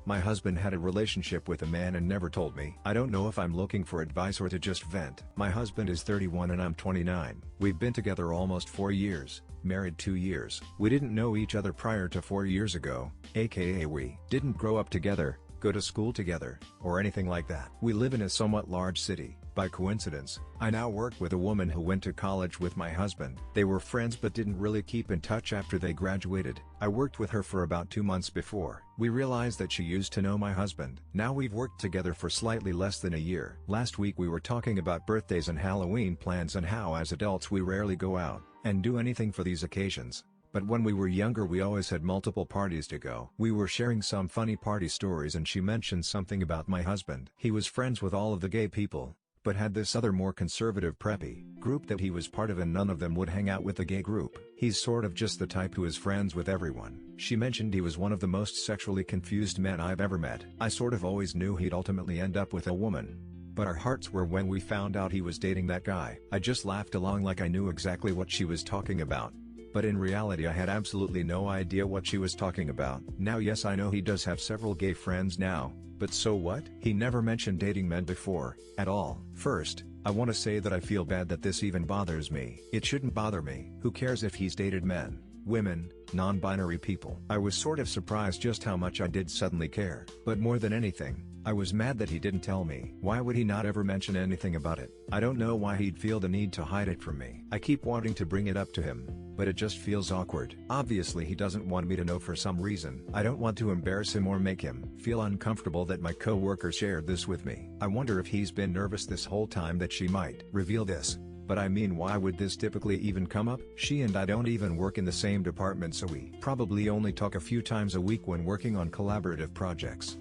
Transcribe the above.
My husband had a relationship with a man and never told me. I don't know if I'm looking for advice or to just vent. My husband is 31 and I'm 29. We've been together almost 4 years, married 2 years. We didn't know each other prior to 4 years ago, aka we didn't grow up together, go to school together, or anything like that. We live in a somewhat large city. By coincidence, I now work with a woman who went to college with my husband. They were friends but didn't really keep in touch after they graduated. I worked with her for about 2 months before we realized that she used to know my husband. Now we've worked together for slightly less than a year. Last week we were talking about birthdays and Halloween plans and how as adults we rarely go out and do anything for these occasions. But when we were younger we always had multiple parties to go. We were sharing some funny party stories and she mentioned something about my husband. He was friends with all of the gay people, but had this other more conservative preppy group that he was part of and none of them would hang out with the gay group. He's sort of just the type who is friends with everyone. She mentioned he was one of the most sexually confused men I've ever met. I sort of always knew he'd ultimately end up with a woman, but our hearts were when we found out he was dating that guy. I just laughed along like I knew exactly what she was talking about. But in reality I had absolutely no idea what she was talking about. Now yes, I know he does have several gay friends now, but so what? He never mentioned dating men before, at all. First, I want to say that I feel bad that this even bothers me. It shouldn't bother me. Who cares if he's dated men, women, non-binary people? I was sort of surprised just how much I did suddenly care. But more than anything, I was mad that he didn't tell me. Why would he not ever mention anything about it? I don't know why he'd feel the need to hide it from me. I keep wanting to bring it up to him, but it just feels awkward. Obviously he doesn't want me to know for some reason. I don't want to embarrass him or make him feel uncomfortable that my co-worker shared this with me. I wonder if he's been nervous this whole time that she might reveal this. But I mean, why would this typically even come up? She and I don't even work in the same department, so we probably only talk a few times a week when working on collaborative projects.